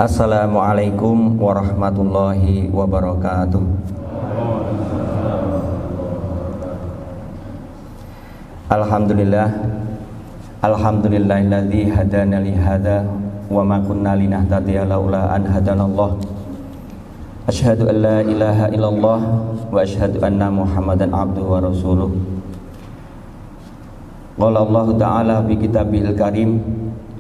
Assalamualaikum warahmatullahi wabarakatuh. Alhamdulillahilladzi hadana li hadza wa ma kunna linahtadiya laula an hadanallah. Asyhadu an la ilaha illallah wa asyhadu anna Muhammadan abduhu wa rasuluh. Qala Allah ta'ala fi kitabihil karim,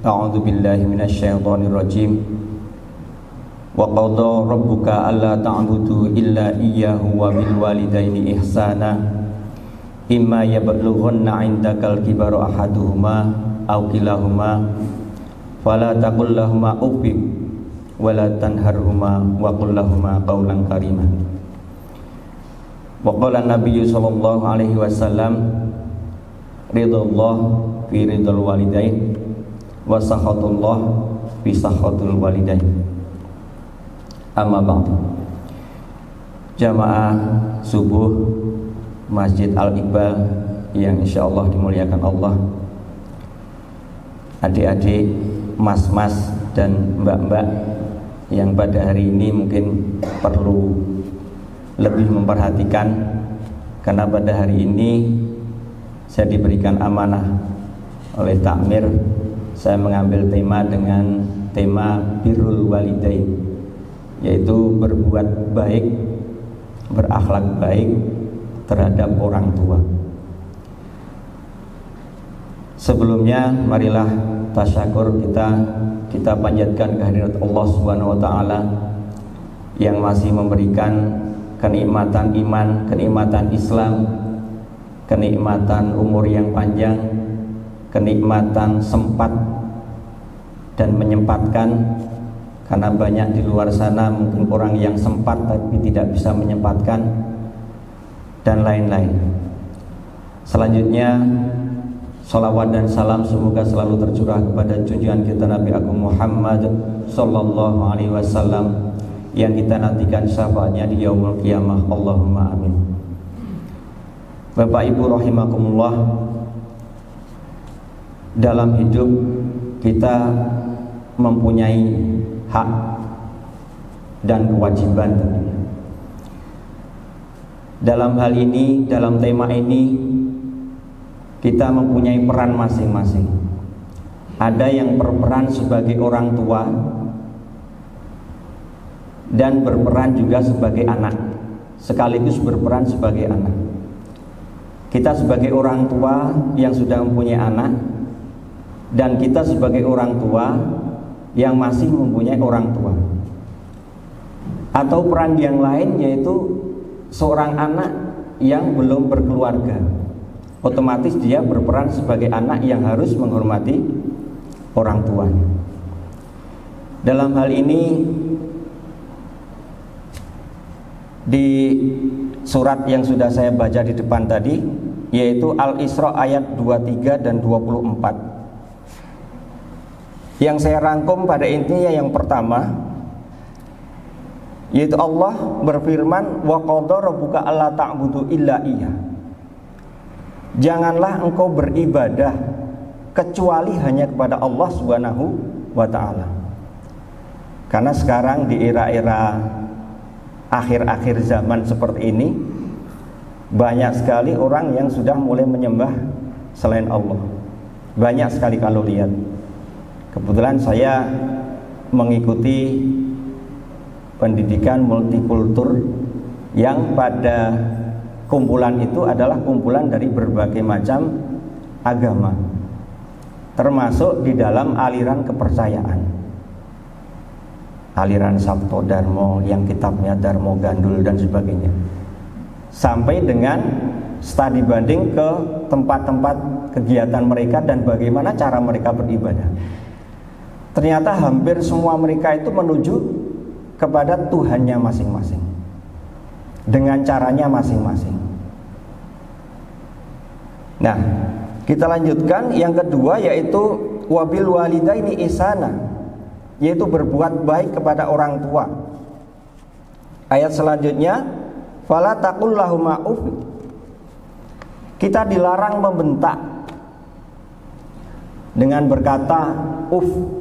a'udzu billahi minasyaitonir rajim. Wa qadha rabbuka alla ta'budu illa iyyahu wa bil walidaini ihsana imma yablughanna 'indakal kibara ahaduhuma aw kilahuma fala taqul lahumā uff wa la tanharhumā wa qul lahumā qawlan karīmā. Wa qala an-nabiyyu sallallahu alaihi wasallam, ridallah fi ridal walidain wa sakhatullah fi sakhatul walidain. Amma ba'du. Jamaah subuh Masjid Al-Iqbal yang insyaallah dimuliakan Allah, adik-adik, mas-mas dan mbak-mbak yang pada hari ini mungkin perlu lebih memperhatikan, karena pada hari ini saya diberikan amanah oleh takmir. Saya mengambil tema dengan tema birrul walidain, yaitu berbuat baik, berakhlak baik terhadap orang tua. Sebelumnya marilah tasyakur kita panjatkan kehadirat Allah Subhanahu wa taala yang masih memberikan kenikmatan iman, kenikmatan Islam, kenikmatan umur yang panjang, kenikmatan sempat dan menyempatkan. Karena banyak di luar sana mungkin orang yang sempat tapi tidak bisa menyempatkan dan lain-lain. Selanjutnya salawat dan salam semoga selalu tercurah kepada junjungan kita Nabi Agung Muhammad sallallahu alaihi wasallam yang kita nantikan syafaatnya di yaumul qiyamah. Allahumma amin. Bapak Ibu rahimakumullah, dalam hidup kita mempunyai hak dan kewajiban tentunya. Dalam hal ini, dalam tema ini, kita mempunyai peran masing-masing. Ada yang berperan sebagai orang tua dan berperan juga sebagai anak, sekaligus berperan sebagai anak. Kita sebagai orang tua yang sudah mempunyai anak, dan kita sebagai orang tua yang masih mempunyai orang tua. Atau peran yang lain, yaitu seorang anak yang belum berkeluarga. Otomatis dia berperan sebagai anak yang harus menghormati orang tuanya. Dalam hal ini di surat yang sudah saya baca di depan tadi, yaitu Al-Isra ayat 23 dan 24. Yang saya rangkum pada intinya yang pertama, yaitu Allah berfirman, wa qadha rabbuka alla ta'budu illa iya. Janganlah engkau beribadah kecuali hanya kepada Allah Subhanahu wa ta'ala. Karena sekarang di era-era akhir-akhir zaman seperti ini, banyak sekali orang yang sudah mulai menyembah selain Allah. Banyak sekali kalau lihat. Kebetulan saya mengikuti pendidikan multikultur yang pada kumpulan itu adalah kumpulan dari berbagai macam agama, termasuk di dalam aliran kepercayaan, aliran Sabto Darmo yang kitabnya Darmo Gandul dan sebagainya, sampai dengan studi banding ke tempat-tempat kegiatan mereka dan bagaimana cara mereka beribadah. Ternyata hampir semua mereka itu menuju kepada Tuhannya masing-masing dengan caranya masing-masing. Nah, kita lanjutkan yang kedua, yaitu wabil walidaini ihsana, yaitu berbuat baik kepada orang tua. Ayat selanjutnya, fala taqul lahumā uff. Kita dilarang membentak dengan berkata uff.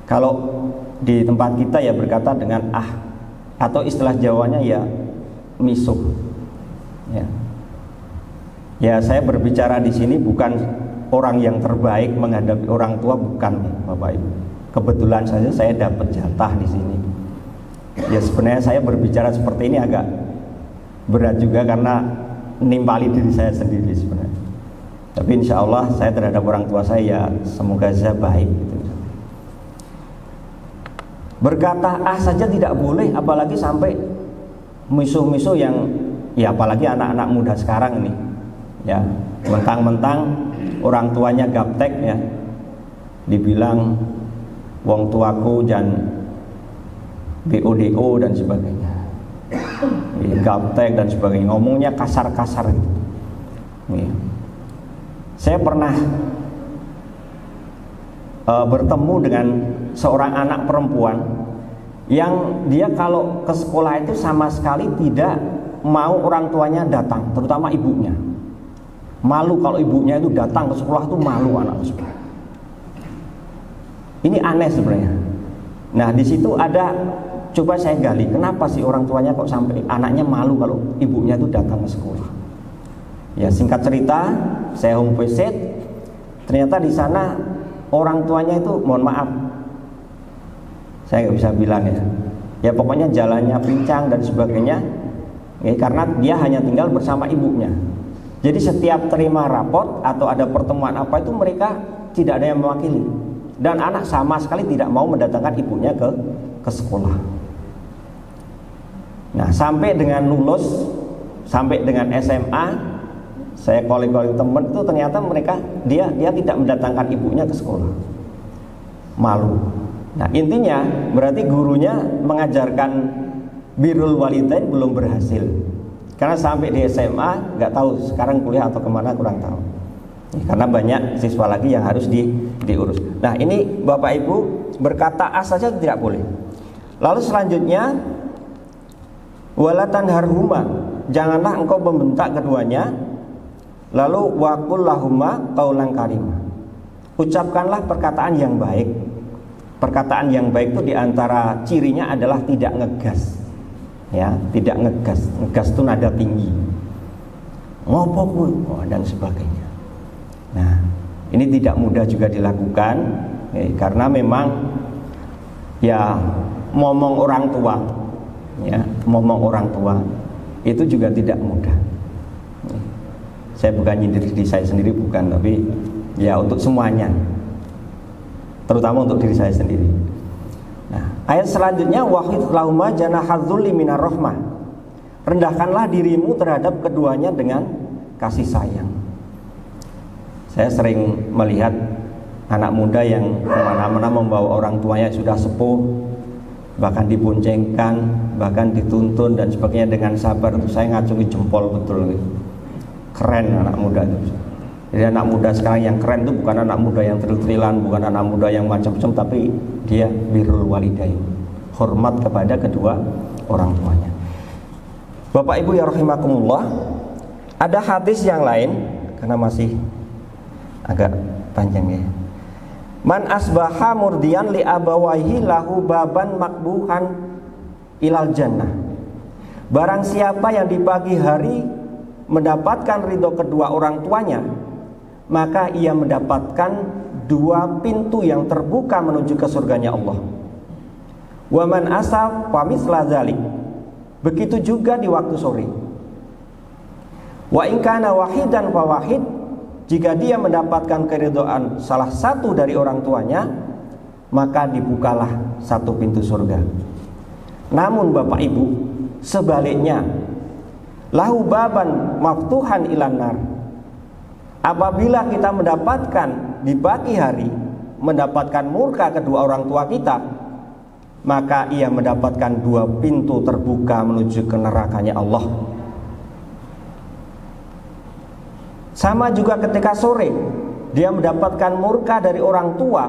Kalau di tempat kita ya berkata dengan atau istilah Jawanya ya misuh. Ya saya berbicara di sini bukan orang yang terbaik menghadapi orang tua, bukan Bapak Ibu. Kebetulan saja saya dapat jatah di sini. Ya sebenarnya saya berbicara seperti ini agak berat juga karena nimpali diri saya sendiri sebenarnya. Tapi insya Allah saya terhadap orang tua saya ya semoga saya baik gitu. Berkata saja tidak boleh, apalagi sampai misuh-misuh yang ya apalagi anak-anak muda sekarang ini ya, mentang-mentang orang tuanya gaptek ya, dibilang wong tuaku dan BODO dan sebagainya, gaptek dan sebagainya, ngomongnya kasar-kasar gitu. Saya pernah bertemu dengan seorang anak perempuan yang dia kalau ke sekolah itu sama sekali tidak mau orang tuanya datang, terutama ibunya. Malu kalau ibunya itu datang ke sekolah itu, malu anak tersebut. Ini aneh sebenarnya. Nah di situ ada, coba saya gali, kenapa sih orang tuanya kok sampai anaknya malu kalau ibunya itu datang ke sekolah? Ya singkat cerita, saya home visit, ternyata di sana orang tuanya itu, mohon maaf, saya nggak bisa bilang ya pokoknya jalannya pincang dan sebagainya, ya, karena dia hanya tinggal bersama ibunya. Jadi setiap terima rapot atau ada pertemuan apa itu mereka tidak ada yang mewakili, dan anak sama sekali tidak mau mendatangkan ibunya ke sekolah. Nah sampai dengan lulus, sampai dengan SMA, saya calling teman itu ternyata dia tidak mendatangkan ibunya ke sekolah, malu. Nah intinya berarti gurunya mengajarkan birrul walidain belum berhasil, karena sampai di SMA nggak tahu sekarang kuliah atau kemana kurang tahu, karena banyak siswa lagi yang harus diurus. Nah ini Bapak Ibu berkata saja tidak boleh. Lalu selanjutnya wala tanharhuma, janganlah engkau membentak keduanya. Lalu waqul lahuma qaulan karimah, ucapkanlah perkataan yang baik. Perkataan yang baik itu diantara cirinya adalah tidak ngegas, ya, tidak ngegas. Ngegas itu nada tinggi, ngopo dan sebagainya. Nah ini tidak mudah juga dilakukan, karena memang ya ngomong orang tua, ya ngomong orang tua itu juga tidak mudah. Saya bukan nyindir diri saya sendiri, bukan, tapi ya untuk semuanya, terutama untuk diri saya sendiri. Nah, ayat selanjutnya wahid lahuma janahadzulli minar rahmah, rendahkanlah dirimu terhadap keduanya dengan kasih sayang. Saya sering melihat anak muda yang kemana-mana membawa orang tuanya sudah sepuh, bahkan diboncengkan, bahkan dituntun dan sebagainya dengan sabar. Itu saya ngacungi jempol betul gitu. Keren anak muda itu. Jadi anak muda sekarang yang keren itu bukan anak muda yang tril-trilan, bukan anak muda yang macam-macam, tapi dia birrul walidain, hormat kepada kedua orang tuanya. Bapak Ibu ya rahimakumullah, ada hadis yang lain karena masih agak panjang ya. Man asbaha murdiyan li abawaihi lahu baban makbuhan ilal jannah. Barang siapa yang di pagi hari mendapatkan ridho kedua orang tuanya, maka ia mendapatkan dua pintu yang terbuka menuju ke surganya Allah. Wa man asaf fa misla dzalik. Begitu juga di waktu sore. Wa in kana wahidan fa wahid. Jika dia mendapatkan keridhaan salah satu dari orang tuanya, maka dibukalah satu pintu surga. Namun Bapak Ibu, sebaliknya, lahu baban maftuhan ilan nar. Apabila kita mendapatkan di pagi hari mendapatkan murka kedua orang tua kita, maka ia mendapatkan dua pintu terbuka menuju ke nerakanya Allah. Sama juga ketika sore dia mendapatkan murka dari orang tua,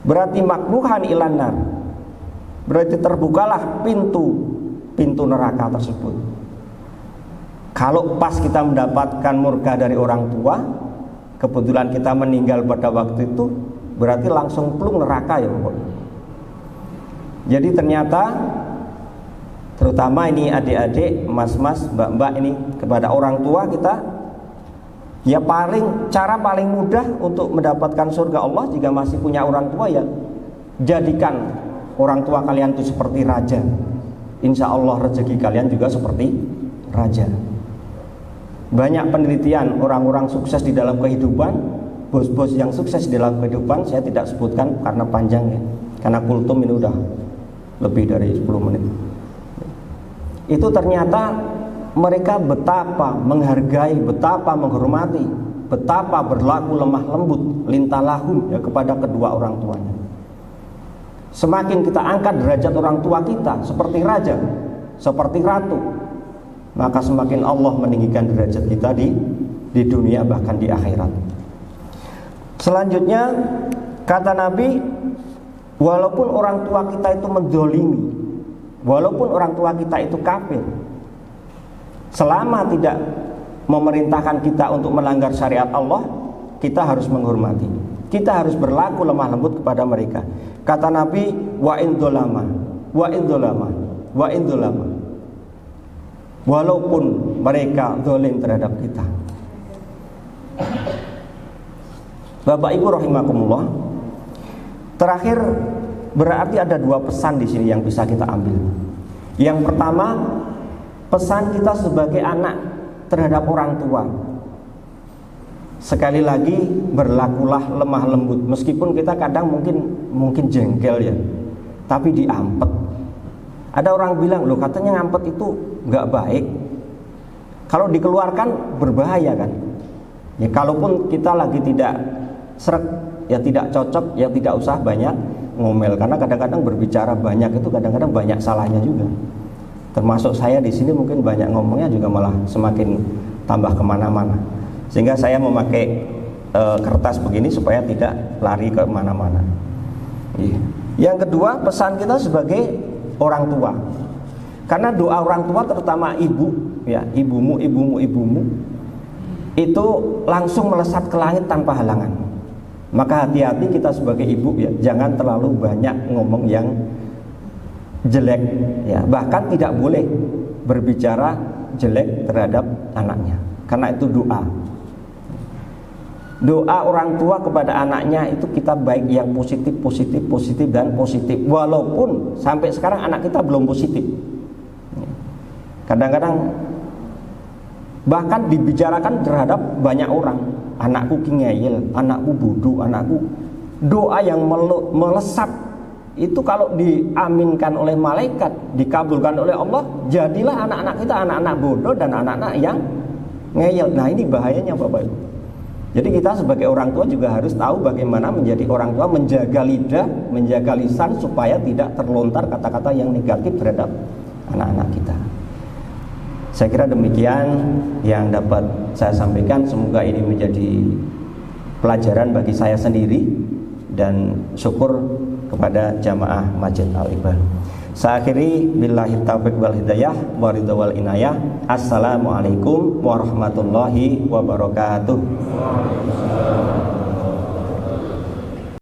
berarti makruhan ilan nar, berarti terbukalah pintu neraka tersebut. Kalau pas kita mendapatkan murka dari orang tua, kebetulan kita meninggal pada waktu itu, berarti langsung plung neraka ya pokoknya. Jadi ternyata terutama ini adik-adik, mas-mas, mbak-mbak ini kepada orang tua kita, ya cara paling mudah untuk mendapatkan surga Allah jika masih punya orang tua, ya jadikan orang tua kalian itu seperti raja. Insya Allah rezeki kalian juga seperti raja. Banyak penelitian orang-orang sukses di dalam kehidupan, bos-bos yang sukses di dalam kehidupan, saya tidak sebutkan karena panjang ya, karena kultum ini udah lebih dari 10 menit. Itu ternyata mereka betapa menghargai, betapa menghormati, betapa berlaku lemah lembut lintalahum ya kepada kedua orang tuanya. Semakin kita angkat derajat orang tua kita seperti raja, seperti ratu, maka semakin Allah meninggikan derajat kita di dunia bahkan di akhirat. Selanjutnya kata Nabi, walaupun orang tua kita itu menzalimi, walaupun orang tua kita itu kafir, selama tidak memerintahkan kita untuk melanggar syariat Allah, kita harus menghormati, kita harus berlaku lemah lembut kepada mereka. Kata Nabi, wa in dzalama, wa in dzalama, wa in dzalama, walaupun mereka zalim terhadap kita. Bapak Ibu rahimakumullah, terakhir berarti ada 2 pesan di sini yang bisa kita ambil. Yang pertama, pesan kita sebagai anak terhadap orang tua. Sekali lagi, berlakulah lemah lembut. Meskipun kita kadang mungkin jengkel ya, tapi diampet. Ada orang bilang, loh katanya ngampet itu nggak baik. Kalau dikeluarkan berbahaya kan. Ya kalaupun kita lagi tidak srek, ya tidak cocok, ya tidak usah banyak ngomel, karena kadang-kadang berbicara banyak itu kadang-kadang banyak salahnya juga. Termasuk saya di sini mungkin banyak ngomongnya juga malah semakin tambah kemana-mana. Sehingga saya memakai kertas begini supaya tidak lari ke mana-mana. Yang kedua, pesan kita sebagai orang tua. Karena doa orang tua terutama ibu, ya ibumu itu langsung melesat ke langit tanpa halangan. Maka hati-hati kita sebagai ibu ya, jangan terlalu banyak ngomong yang jelek ya, bahkan tidak boleh berbicara jelek terhadap anaknya, karena itu doa. Doa orang tua kepada anaknya itu kita baik yang positif dan positif. Walaupun sampai sekarang anak kita belum positif. Kadang-kadang bahkan dibicarakan terhadap banyak orang, anakku ngeyel, anakku bodoh, anakku. Doa yang melesat itu kalau diaminkan oleh malaikat, dikabulkan oleh Allah, jadilah anak-anak kita anak-anak bodoh dan anak-anak yang ngeyel. Nah ini bahayanya Bapak Ibu. Jadi kita sebagai orang tua juga harus tahu bagaimana menjadi orang tua, menjaga lidah, menjaga lisan supaya tidak terlontar kata-kata yang negatif terhadap anak-anak kita. Saya kira demikian yang dapat saya sampaikan. Semoga ini menjadi pelajaran bagi saya sendiri dan syukur kepada jamaah Masjid Al-Iqbal. Saya akhiri billahi taufiq wal hidayah wa ridha wal inayah. Assalamualaikum warahmatullahi wabarakatuh.